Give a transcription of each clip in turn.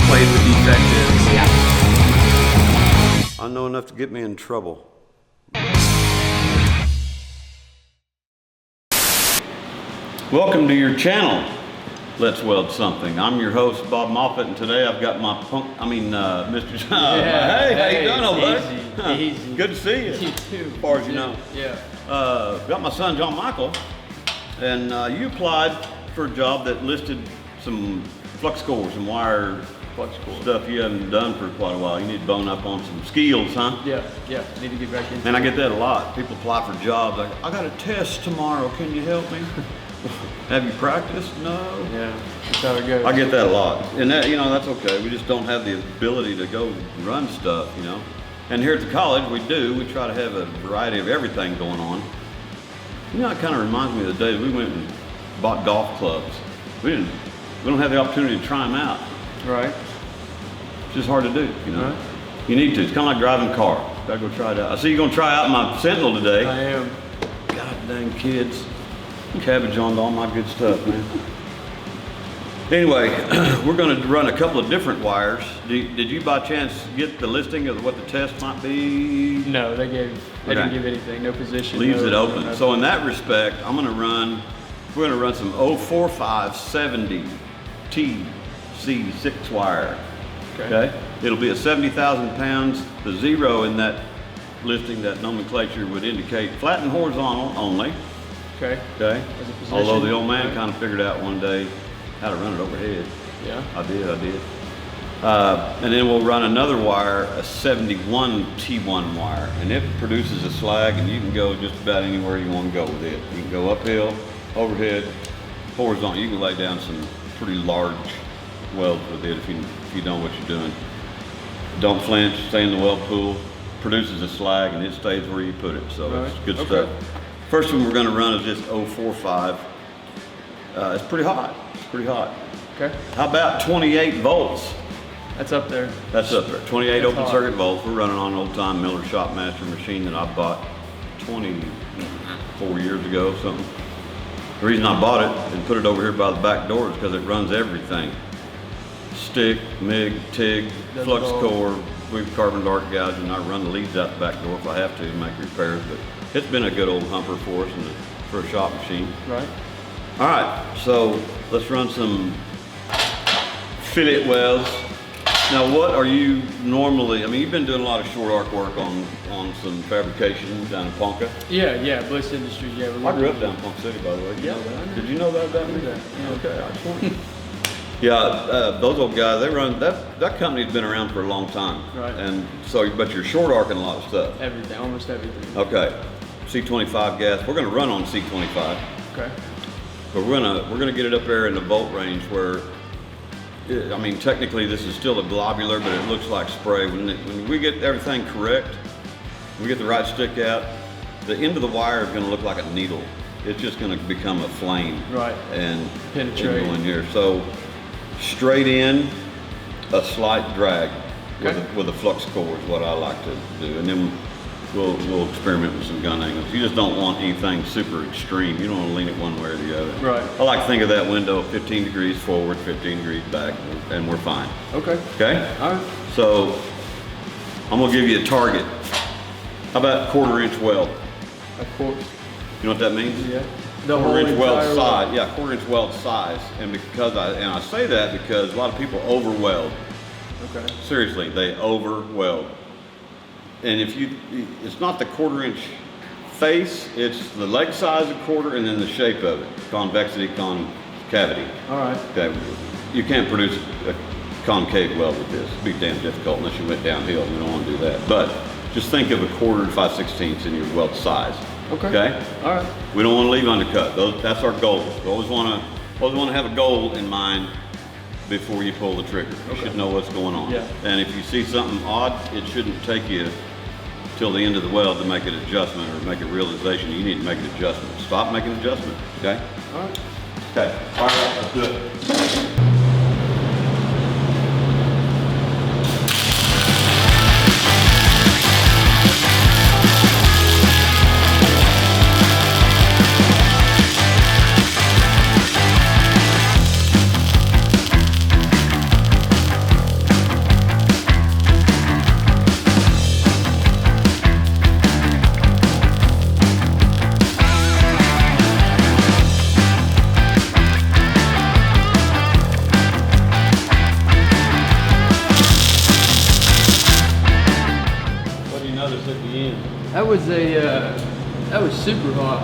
played with defectives. Yeah. I know enough to get me in trouble. Welcome to your channel, Let's Weld Something. I'm your host, Bob Moffatt, and today I've got my Mr. John. Yeah. Hey, how you doing, old buddy? Easy. Good to see you. You too. As far as you know. Yeah. Got my son, John Michael, and you applied for a job that listed some flux cores and wire stuff you haven't done for quite a while. You need to bone up on some skills, huh? Yeah. Need to get back into And I get that a lot. People apply for jobs like, I got a test tomorrow, can you help me? Have you practiced? No. Yeah, that's how it goes. I get that a lot. And that, that's okay. We just don't have the ability to go run stuff, And here at the college, we do. We try to have a variety of everything going on. It kind of reminds me of the days we went and bought golf clubs. We don't have the opportunity to try them out. Right. It's just hard to do, Right. You need to. It's kind of like driving a car. Gotta go try it out. I see you're gonna try out my Sentinel today. I am. God dang kids. Cabbage on all my good stuff, man. Anyway, we're gonna run a couple of different wires. Did you by chance get the listing of what the test might be? No, they didn't give anything, no position. Leaves no, it open. No, so in that respect, we're gonna run some 04570 TC6 wire. Okay? It'll be a 70,000 pounds. The zero in that listing, that nomenclature would indicate flat and horizontal only. Okay. Okay? As a position. Although the old man kind of figured out one day how to run it overhead. Yeah. I did. And then we'll run another wire, a 71 T1 wire, and it produces a slag, and you can go just about anywhere you want to go with it. You can go uphill, overhead, horizontal. You can lay down some pretty large welds with it if you know what you're doing. Don't flinch, stay in the weld pool, produces a slag, and it stays where you put it. So Right. It's good Okay. stuff. First one we're going to run is this 045. It's pretty hot. Okay. How about 28 volts? That's up there. That's up there. 28 That's open hot. circuit volts. We're running on an old time Miller Shopmaster machine that I bought 24 years ago or something. The reason I bought it and put it over here by the back door is because it runs everything. Stick, MIG, TIG, Does it flux all. core, we've carbon dark gouge, and I run the leads out the back door if I have to make repairs. But it's been a good old humper for us for a shop machine. Right. All right, so let's run some fillet welds. Now, what are you normally, you've been doing a lot of short arc work on some fabrication down in Ponca. Yeah, Bliss Industries, yeah. I grew up down in Ponca City, by the way. Did you know that? I know. Did you know that about me? Yeah. Okay, I just wanted those old guys, they run, that company's been around for a long time. Right. And so, but you're short arcing a lot of stuff. Everything, almost everything. Okay, C25 gas, we're gonna run on C25. Okay. But we're gonna get it up there in the volt range where, technically this is still a globular, but it looks like spray. When we get everything correct, we get the right stick out, the end of the wire is gonna look like a needle. It's just gonna become a flame. Right. And Penetrate. go in here. So straight in, a slight drag Okay. with a flux core is what I like to do. And then we'll experiment with some gun angles. You just don't want anything super extreme. You don't want to lean it one way or the other. Right. I like to think of that window 15 degrees forward, 15 degrees back, and we're fine. Okay. Okay? All right. So I'm gonna give you a target. How about 1/4 inch weld? Of course. You know what that means? Yeah. The 1/4 inch weld entire size. Yeah, 1/4 inch weld size. And I say that because a lot of people over weld. Okay. Seriously, they over weld. And it's not the 1/4 inch face, it's the leg size of 1/4 and then the shape of it. Convexity, concavity. All right. Okay. You can't produce a concave weld with this. It'd be damn difficult unless you went downhill. We don't want to do that. But just think of a 1/4 to 5/16 in your weld size. Okay. Okay? All right. We don't want to leave undercut. That's our goal. We always want to have a goal in mind before you pull the trigger. You should know what's going on. Yeah. And if you see something odd, it shouldn't take you till the end of the weld to make an adjustment or make a realization. You need to make an adjustment. Stop making an adjustment. Okay? All right. Okay. All right. Let's do it. that was super hot.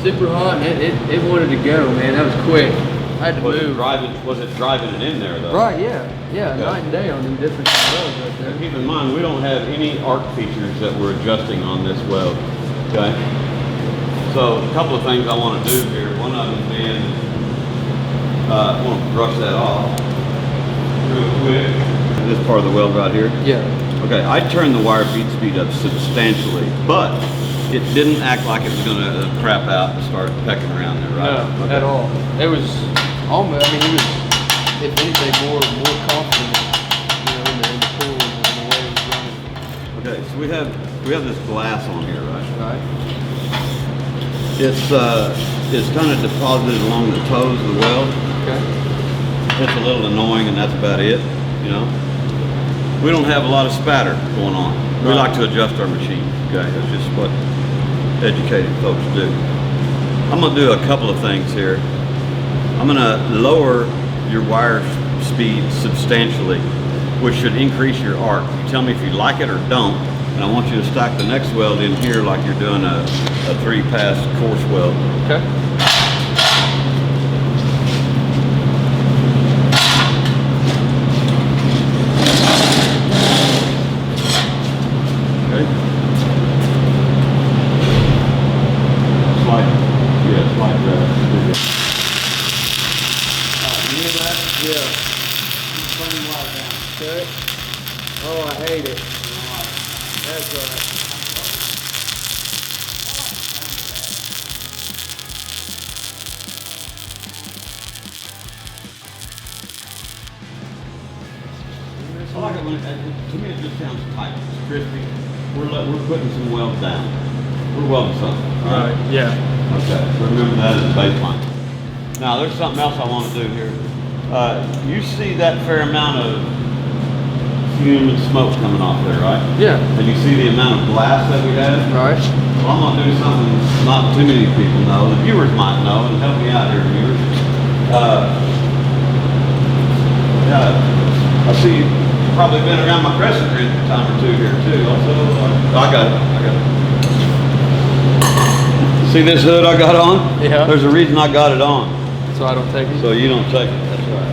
Super hot, and it wanted to go, man. That was quick. I had to move. Was it driving it in there though? Right, yeah. Yeah, Okay. night and day on them different welds right there. Now keep in mind, we don't have any arc features that we're adjusting on this weld, okay? So a couple of things I want to do here. One of them being, I want to brush that off real quick. This part of the weld right here. Yeah. Okay, I turned the wire feed speed up substantially, but it didn't act like it was going to crap out and start pecking around there, right? No, Okay. at all. It was almost, I mean, he was, if anything, more confident, you know, in the pool and the way it was running. Okay, so we have this glass on here, right? Right. It's kind of deposited along the toes of the weld. Okay. It's a little annoying, and that's about it, you know. We don't have a lot of spatter going on. We Right. like to adjust our machine, okay? That's just what educated folks do. I'm gonna do a couple of things here. I'm gonna lower your wire speed substantially, which should increase your arc. You tell me if you like it or don't, and I want you to stack the next weld in here like you're doing a 3-pass course weld. Okay. Okay. Slight, yeah, slight You hear that? Yeah. Running wild down. Okay. Oh, I hate it. That's right. I like it when to me it just sounds tight. It's crispy. We're putting some weld down. We're welding something. All right. Yeah. Okay. So remember that as a baseline. Now there's something else I want to do here. You see that fair amount of fume and smoke coming off there, right? Yeah. And you see the amount of blast that we have? Right. Well, I'm gonna do something not too many people know. The viewers might know, and help me out here, viewers. I see you've probably been around my crescent grid a time or two here too. Also, I got it. See this hood I got on? Yeah. There's a reason I got it on. So I don't take it? So you don't take it. That's right.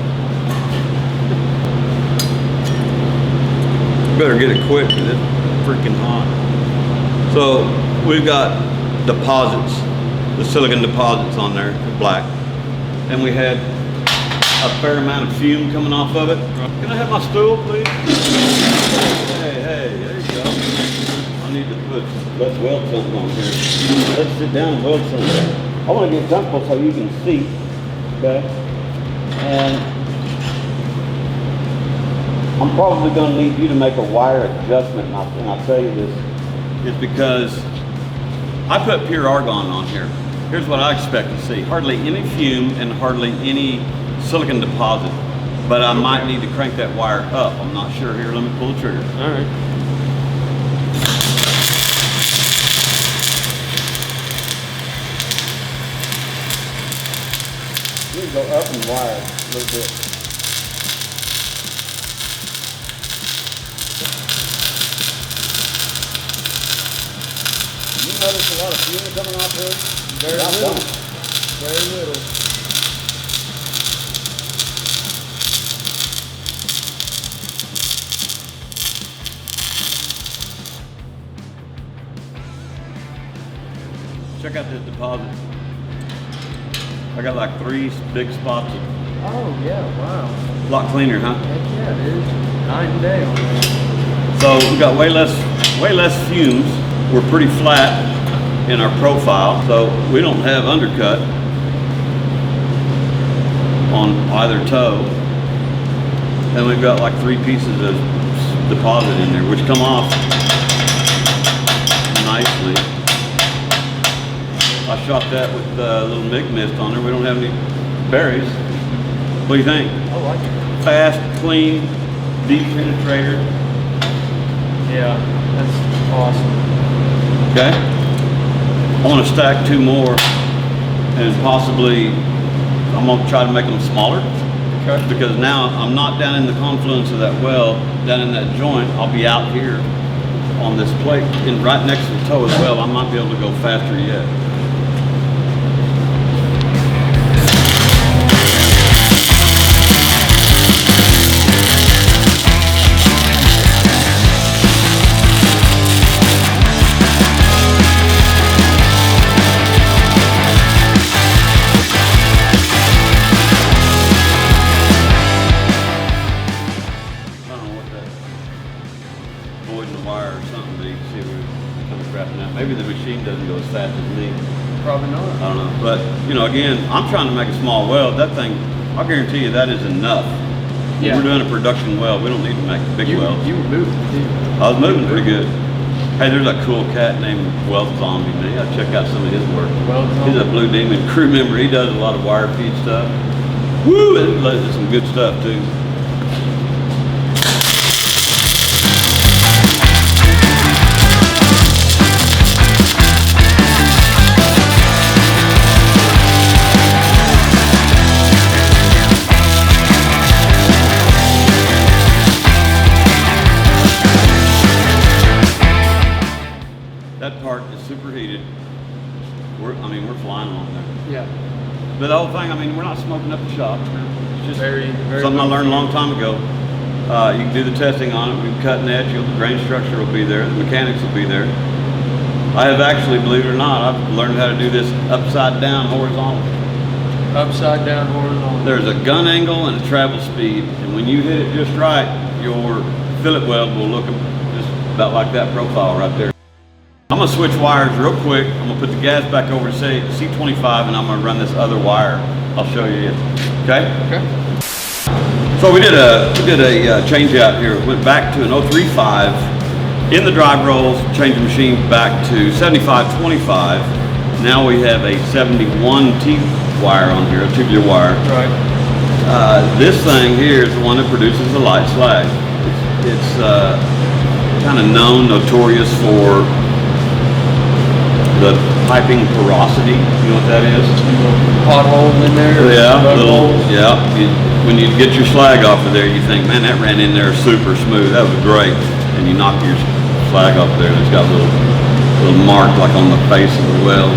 Better get it quick because it's freaking hot. So we've got deposits, the silicon deposits on there, black. And we had a fair amount of fume coming off of it. Can I have my stool, please? Hey, there you go. I need to let's weld something on here. Let's sit down and weld something. I want to get comfortable so you can see, okay? And I'm probably going to need you to make a wire adjustment, and I'll tell you this. It's because I put pure argon on here. Here's what I expect to see. Hardly any fume and hardly any silicon deposit. But I might need to crank that wire up. I'm not sure here. Let me pull the trigger. All right. You can go up and wire a little bit. You notice a lot of fume coming off here? Very little. Very little. Check out this deposit. I got like 3 big spots. Oh, yeah, wow. A lot cleaner, huh? Heck yeah, dude. Night and day on that. So we got way less fumes. We're pretty flat in our profile, so we don't have undercut on either toe. And we've got like 3 pieces of deposit in there, which come off nicely. I shot that with a little MIG mist on there. We don't have any berries. What do you think? I like it. Fast, clean, deep penetrator. Yeah, that's awesome. Okay. I want to stack 2 more, and possibly I'm going to try to make them smaller. Okay. Because now I'm not down in the confluence of that weld, down in that joint. I'll be out here on this plate and right next to the toe as well. I might be able to go faster yet. Maybe the machine doesn't go as fast as me. Probably not. I don't know. But, you know, again, I'm trying to make a small weld. That thing, I'll guarantee you that is enough. Yeah. We're doing a production weld. We don't need to make big welds. You were moving too. I was moving pretty good. Hey, there's a cool cat named Weld Zombie. Man, you gotta check out some of his work. Weld Zombie? He's a Blue Demon crew member. He does a lot of wire feed stuff. Woo! And does some good stuff too. That part is superheated. We're flying along there. Yeah. But the whole thing, I mean, we're not smoking up the shop. It's just Very something I learned a long time ago. You can do the testing on it. We can cut and etch. The grain structure will be there. The mechanics will be there. I have actually, believe it or not, I've learned how to do this upside down horizontal. Upside down horizontal. There's a gun angle and a travel speed, and when you hit it just right, your fillet weld will look just about like that profile right there. I'm gonna switch wires real quick. I'm gonna put the gas back over to C25 and I'm gonna run this other wire. I'll show you it, okay? Okay. So we did a change out here. Went back to an 035 in the drive rolls, changed the machine back to 7525. Now we have a 71T wire on here, a tubular wire. Right. This thing here is the one that produces the light slag. It's kind of notorious for the piping porosity. You know what that is? Pothole in there. Yeah, when you get your slag off of there, you think, man, that ran in there super smooth. That was great. And you knock your slag off there, and it's got a little mark like on the face of the weld,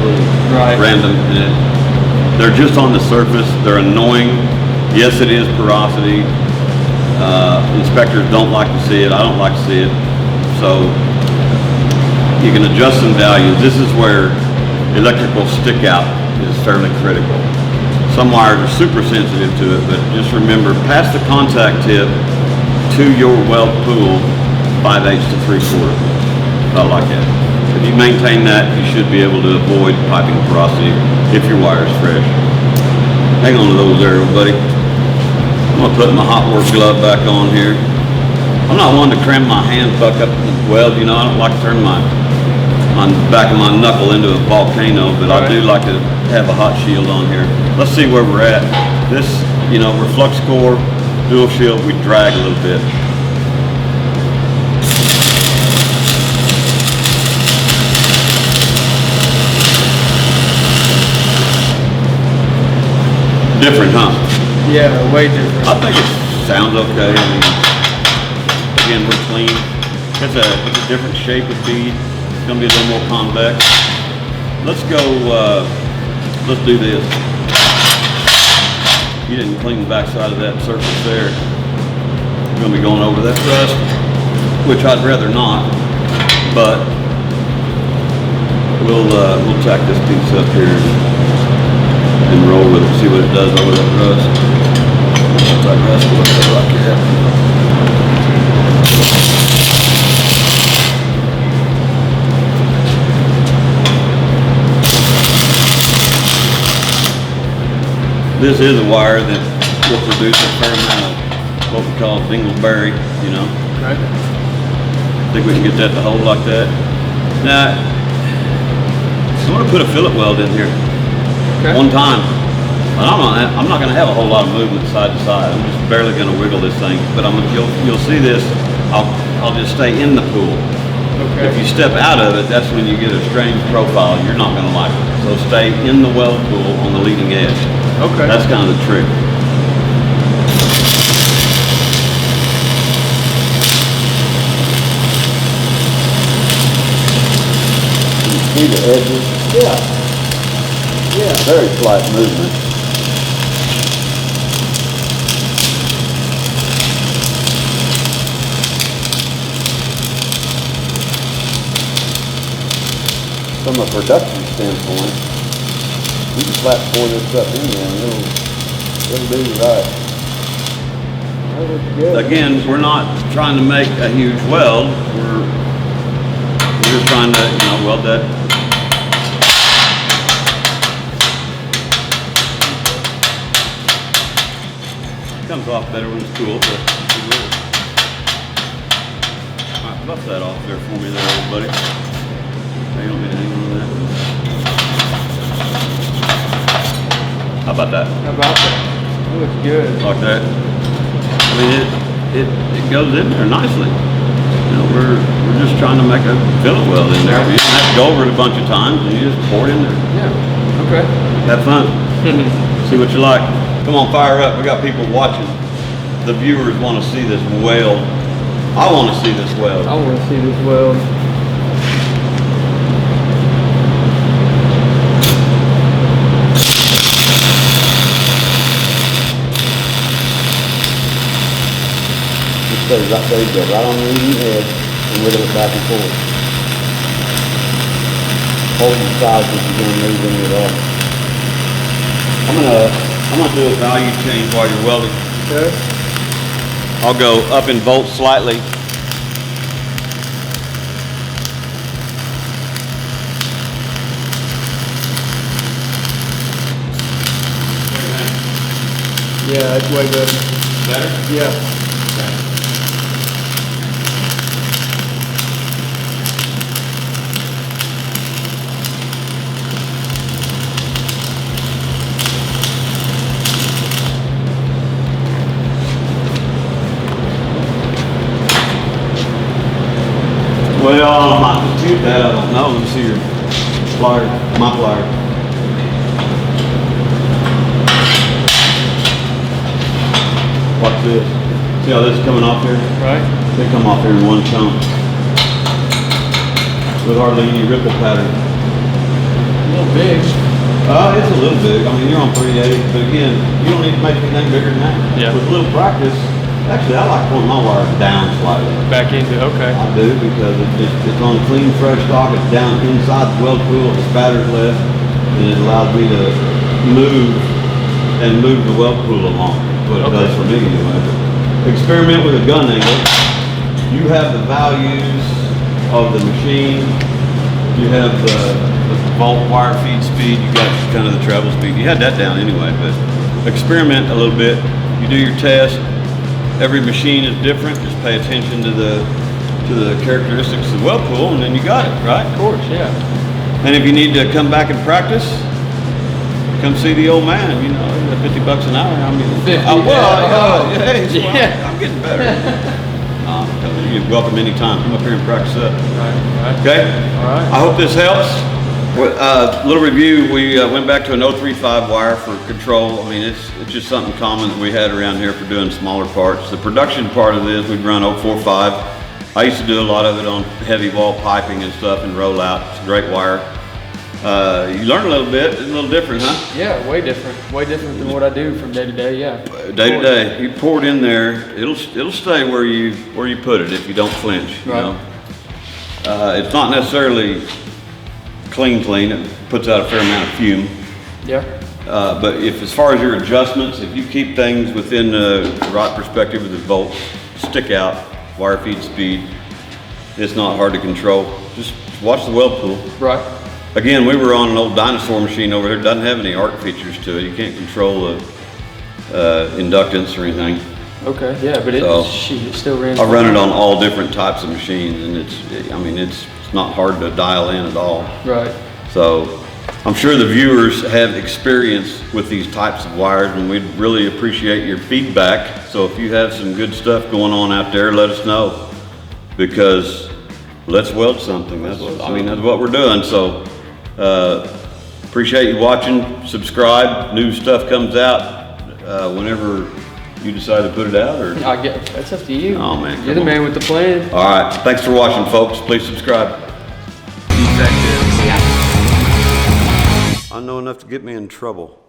right. Random. And they're just on the surface. They're annoying. Yes, it is porosity. Inspectors don't like to see it. I don't like to see it. So you can adjust some values. This is where electrical stick out is fairly critical. Some wires are super sensitive to it, but just remember, pass the contact tip to your weld pool 5/8 to 3/4. About like that. If you maintain that, you should be able to avoid piping porosity if your wire is fresh. Hang on to those there, buddy. I'm gonna put my hot work glove back on here. I'm not one to cram my hand buck up in the weld, you know, I don't like to turn my back of my knuckle into a volcano, but I do like to have a hot shield on here. Let's see where we're at. This, you know, reflux core, dual shield, we drag a little bit. Different, huh? Yeah, way different. I think it sounds okay. I mean, again, we're clean. It's a different shape of bead. It's gonna be a little more convex. Let's go, let's do this. You didn't clean the backside of that surface there. We're gonna be going over that rust, which I'd rather not, but we'll tack this piece up here and roll with it, see what it does over that rust. That rust will look like that. This is a wire that will produce a fair amount of what we call dingleberry, you know. Right. I think we can get that to hold like that. Now, I'm going to put a fillet weld in here. Okay. One time. But I'm not going to have a whole lot of movement side to side. I'm just barely going to wiggle this thing. But you'll see this. I'll just stay in the pool. Okay. If you step out of it, that's when you get a strange profile. You're not going to like it. So stay in the weld pool on the leading edge. Okay. That's kind of the trick. see the edges? Yeah. Yeah. Very slight movement. From a production standpoint, you can flat pour this stuff in there and it'll do you right. That looks good. Again, we're not trying to make a huge weld. We're just trying to, weld that. Comes off better when it's cool, but alright, buff that off there for me there, old buddy. You don't need anything on that. How about that? How about that? That looks good. Like that. I mean, it goes in there nicely. We're just trying to make a fillet weld in there. You don't have to go over it a bunch of times, and you just pour it in there. Yeah. Okay. Have fun. See what you like. Come on, fire up. We got people watching. The viewers want to see this weld. I want to see this weld. I want to see this weld. Right there you go, right on the leading edge and wiggle it back and forth. Hold the sides if you're going to move any at all. I'm gonna do a value change while you're welding. Okay. I'll go up in volts slightly. Yeah, that's way better. Better? Yeah. Well, I might compute that, I don't know. Let me see your plier, my plier. Watch this. See how this is coming off here? Right. They come off here in one chunk. With hardly any ripple pattern. A little big. It's a little big. I mean, you're on 3/8, but again, you don't need to make anything bigger than that. Yeah. With a little practice, actually, I like pulling my wires down slightly. Back into, okay. I do, because it's on clean, fresh stock. It's down inside the weld pool. The spatter's left, and it allows me to move the weld pool along. What it does for me anyway. Experiment with a gun angle. You have the values of the machine. You have the volt wire feed speed. You got kind of the travel speed. You had that down anyway, but experiment a little bit. You do your test. Every machine is different. Just pay attention to the characteristics of the weld pool, and then you got it, right? Of course, yeah. And if you need to come back and practice, come see the old man. $50 an hour. I mean, 50. hey, Yeah. I'm getting better. I'm telling you, you're welcome anytime. Come up here and practice up. Right. Okay. All right. I hope this helps. Little review. We went back to an 035 wire for control. I mean, it's just something common that we had around here for doing smaller parts. The production part of this, we'd run 045. I used to do a lot of it on heavy wall piping and stuff and roll out. It's a great wire. You learn a little bit. It's a little different, huh? Yeah, way different. Way different than what I do from day to day. Yeah. Day to day, you pour it in there. It'll stay where you put it if you don't flinch. Right. It's not necessarily clean. It puts out a fair amount of fume. Yeah. But as far as your adjustments, if you keep things within the right perspective with the volts, stick out, wire feed speed, it's not hard to control. Just watch the weld pool. Right. Again, we were on an old dinosaur machine over here. It doesn't have any arc features to it. You can't control the inductance or anything. Okay, yeah, but it still ran. I run it on all different types of machines, and it's not hard to dial in at all. Right. So I'm sure the viewers have experience with these types of wires, and we'd really appreciate your feedback. So if you have some good stuff going on out there, let us know, because let's weld something. That's what we're doing. So appreciate you watching. Subscribe. New stuff comes out whenever you decide to put it out, or that's up to you. Oh man, you're the man with the plan. All right, thanks for watching, folks. Please subscribe. Effective. know enough to get me in trouble.